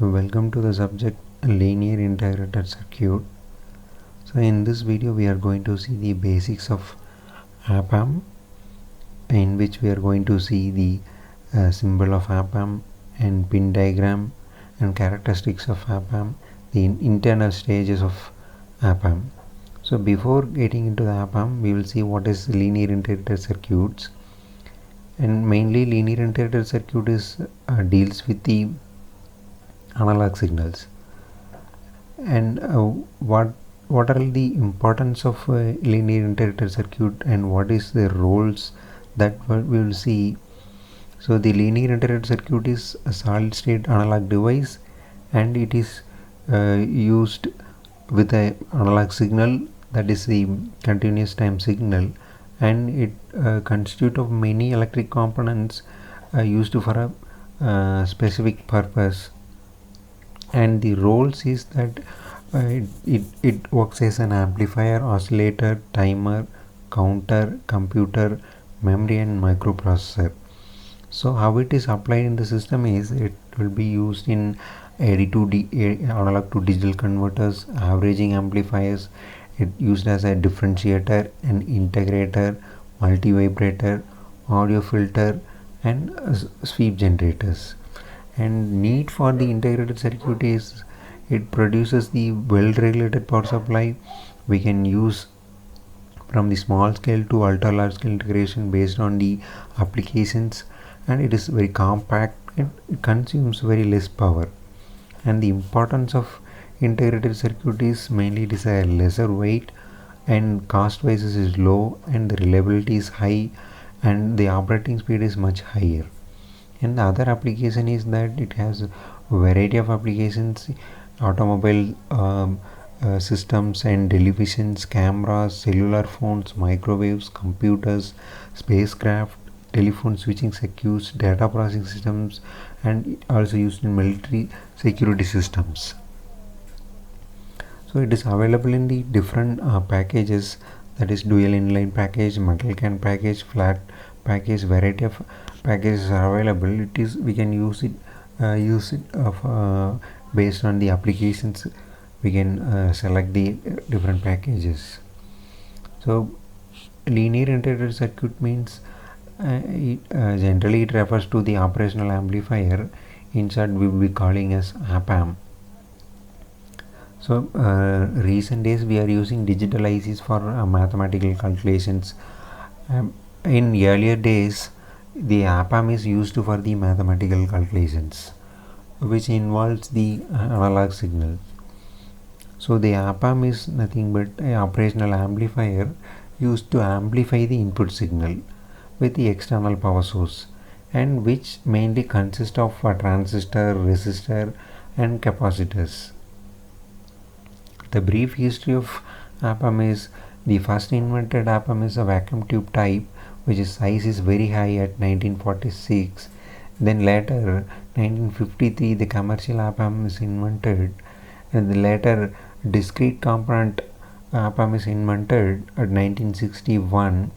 Welcome to the subject linear integrated circuit. So in this video we are going to see the basics of Opamp, in which we are going to see the symbol of Opamp and pin diagram and characteristics of Opamp, the internal stages of Opamp. So before getting into the Opamp, we will see what is linear integrated circuits. And mainly linear integrated circuit deals with the analog signals. And what are the importance of linear integrated circuit and what is the roles that we will see. So the linear integrated circuit is a solid state analog device, and it is used with a analog signal, that is the continuous time signal, and it constitutes of many electric components used for a specific purpose. And the roles is that it works as an amplifier, oscillator, timer, counter, computer, memory and microprocessor. So how it is applied in the system is it will be used in AD to analog to digital converters, averaging amplifiers. It used as a differentiator, an integrator, multivibrator, audio filter and sweep generators. And need for the integrated circuit is it produces the well regulated power supply. We can use from the small scale to ultra large scale integration based on the applications, and it is very compact and it consumes very less power. And the importance of integrated circuit is mainly it is a lesser weight and cost wise is low, and the reliability is high, and the operating speed is much higher. And the other application is that it has a variety of applications: automobile systems and televisions, cameras, cellular phones, microwaves, computers, spacecraft, telephone switching circuits, data processing systems, and also used in military security systems. So it is available in the different packages, that is dual inline package, metal can package, flat package. Variety of packages are available. It is we can use it based on the applications. We can select the different packages. So linear integrated circuit means generally it refers to the operational amplifier. Inside we will be calling as Opamp. So recent days we are using digital ICs for mathematical calculations. In earlier days the Opamp is used for the mathematical calculations, which involves the analog signal. So the Opamp is nothing but an operational amplifier used to amplify the input signal with the external power source, and which mainly consists of a transistor, resistor and capacitors. The brief history of Opamp is the first invented Opamp is a vacuum tube type, which is size is very high at 1946. Then later 1953 the commercial Opamp is invented, and later discrete component Opamp is invented at 1961,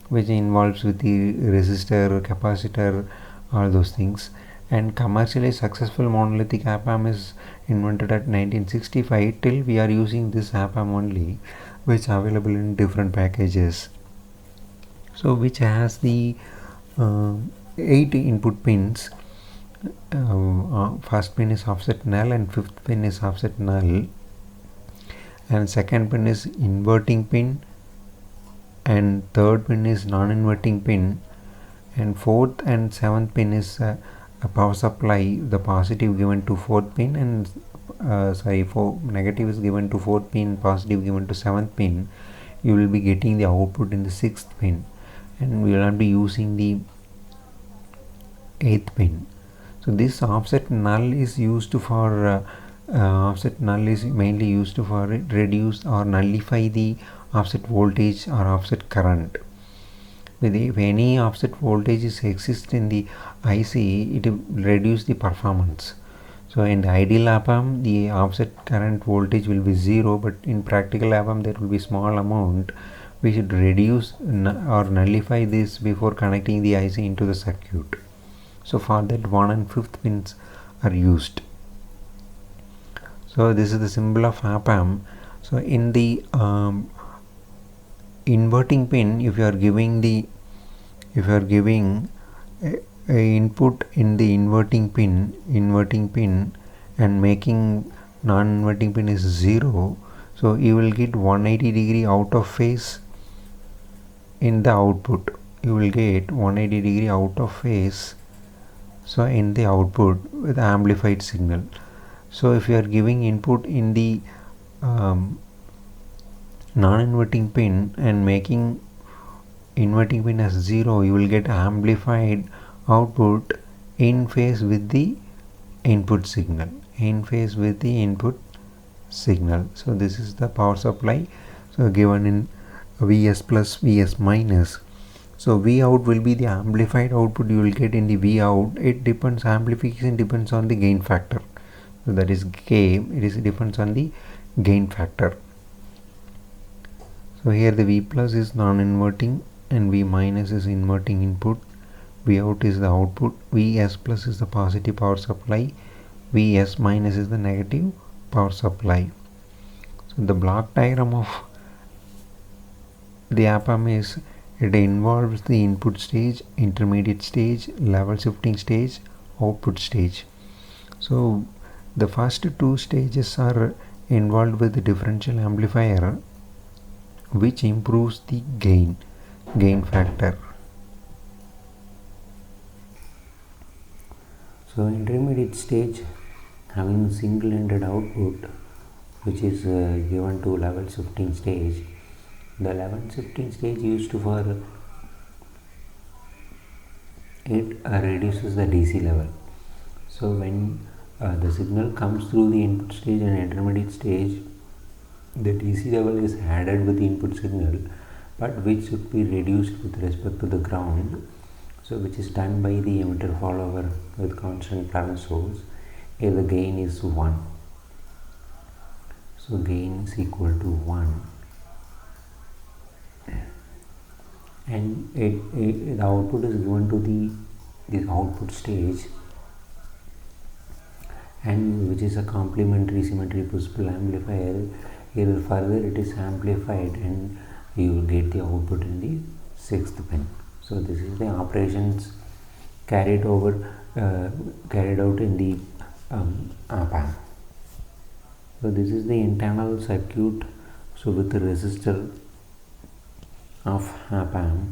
which involves with the resistor, capacitor, all those things. And commercially successful monolithic Opamp is invented at 1965. Till we are using this Opamp only, which available in different packages. So which has the 8 input pins. First pin is offset null and fifth pin is offset null, and second pin is inverting pin, and third pin is non-inverting pin, and fourth and seventh pin is a power supply. The positive given to fourth pin, and negative is given to fourth pin, positive given to seventh pin. You will be getting the output in the sixth pin, and we will not be using the eighth pin. So this offset null is used for offset null is mainly used for reduce or nullify the offset voltage or offset current. If any offset voltages exist in the IC, it will reduce the performance. So in the ideal Opamp, the offset current voltage will be 0, but in practical Opamp there will be small amount. We should reduce or nullify this before connecting the IC into the circuit. So for that 1 and 5th pins are used. So this is the symbol of op-amp. So in the inverting pin, if you are giving a input in the inverting pin and making non-inverting pin is 0, so you will get 180-degree out of phase in the output. You will get 180-degree out of phase, so in the output with amplified signal. So if you are giving input in the non-inverting pin and making inverting pin as 0, you will get amplified output in phase with the input signal. So this is the power supply, so given in Vs plus Vs minus. So V out will be the amplified output you will get in the V out. Amplification depends on the gain factor, so that is K. Depends on the gain factor. So here the V plus is non-inverting and V minus is inverting input. V out is the output. Vs plus is the positive power supply. Vs minus is the negative power supply. So the block diagram of the op-amp is, it involves the input stage, intermediate stage, level shifting stage, output stage. So the first two stages are involved with the differential amplifier, which improves the gain factor. So intermediate stage having single-ended output, which is given to level shifting stage. The level shifting stage used for it reduces the DC level. So when the signal comes through the input stage and intermediate stage, the DC level is added with the input signal, but which should be reduced with respect to the ground. So which is done by the emitter follower with constant current source. Here the gain is 1. So gain is equal to 1. And the output is given to this output stage, and which is a complementary symmetry push-pull amplifier. Here further it is amplified and you will get the output in the 6th pin. So this is the operations carried out in the op-amp. So this is the internal circuit, so with the resistor of op-amp.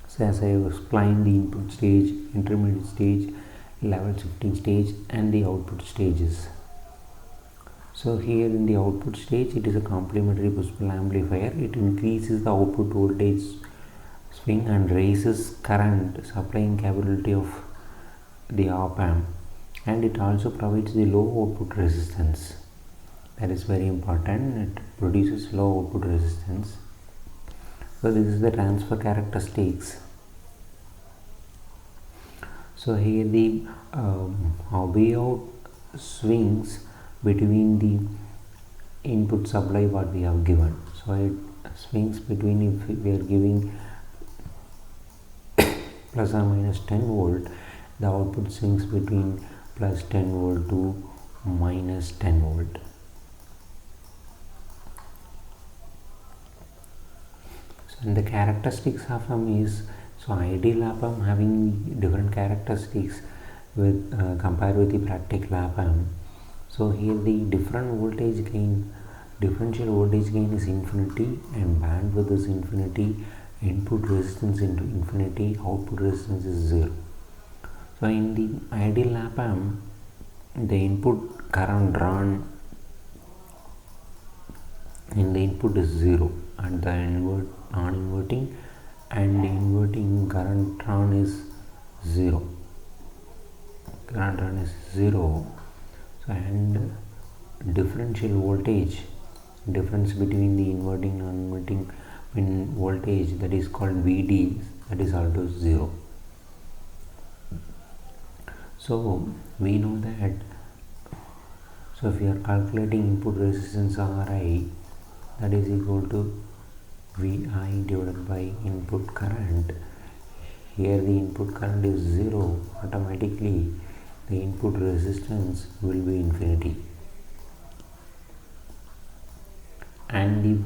So as I have explained, the input stage, intermediate stage, level shifting stage and the output stages. So here in the output stage, it is a complementary push-pull amplifier. It increases the output voltage swing and raises current supplying capability of the op-amp, and it also provides the low output resistance. That is very important. It produces low output resistance. So this is the transfer characteristics. So here the way out swings between the input supply what we have given. So it swings between, if we are giving plus or minus 10 volt, the output swings between plus 10 volt to minus 10 volt. So in the characteristics of them is, so ideal op-amp having different characteristics with compared with the practical op-amp. So here the differential voltage gain is infinity and bandwidth is infinity, input resistance into infinity, output resistance is 0. So in the ideal op-amp, the input current drawn in the input is 0, and the non-inverting and the inverting current drawn is 0. So and differential voltage, difference between the inverting and non-inverting pin voltage, that is called VD, that is also 0. So we know that, so if we are calculating input resistance Ri, that is equal to Vi divided by input current. Here the input current is 0, automatically the input resistance will be infinity. and the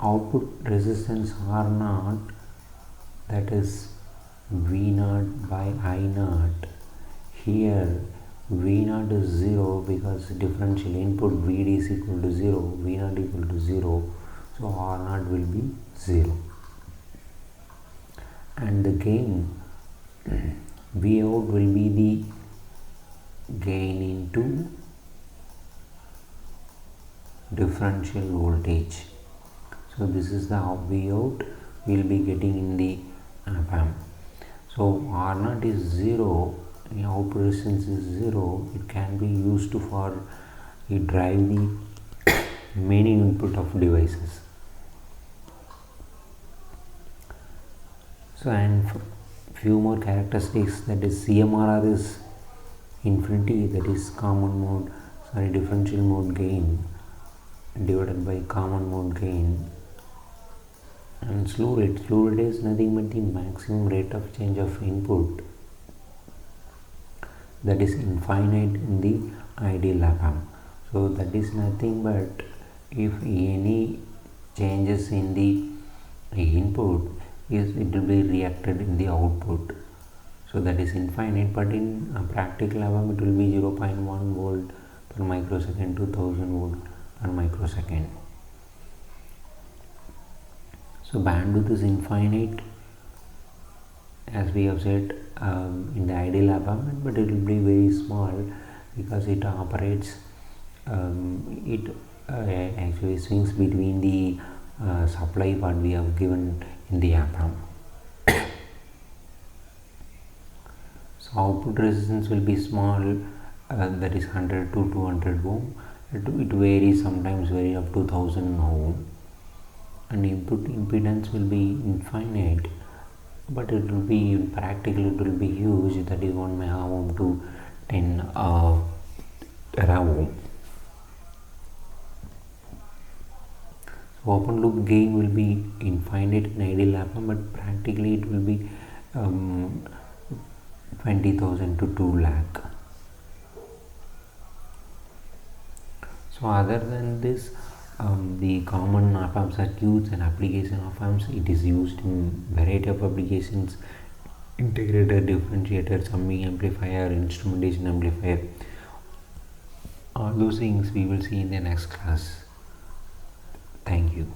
output resistance R naught, that is V naught by I naught. Here V naught is 0 because differential input Vd is equal to 0, V naught equal to 0, so R naught will be 0. And the gain V out will be the gain into differential voltage. So this is the V out we will be getting in the op-amp. So R naught is 0, the output resistance is 0, it can be used for drive the many input of devices. So, and few more characteristics, that is CMRR is infinity, that is differential mode gain divided by common mode gain. And slew rate is nothing but the maximum rate of change of input, that is infinite in the ideal op-amp. So that is nothing but if any changes in the input it will be reacted in the output. So that is infinite, but in a practical op-amp it will be 0.1 volt per microsecond to 1000 volt per microsecond. So bandwidth is infinite, as we have said in the ideal op-amp, but it will be very small because it operates actually swings between the supply what we have given in the op-amp. So output resistance will be small, that is 100 to 200 ohm. It varies, sometimes vary up to 1000 ohm. And input impedance will be infinite, but it will be practically it will be huge, that is 1 mega ohm to 10 tera ohm. So open loop gain will be infinite in ideal op-amp, but practically it will be 20,000 to 2 lakh. So other than this, the common op-amp circuits and application op-amps, it is used in variety of applications: integrator, differentiator, summing amplifier, instrumentation amplifier. All those things we will see in the next class. Thank you.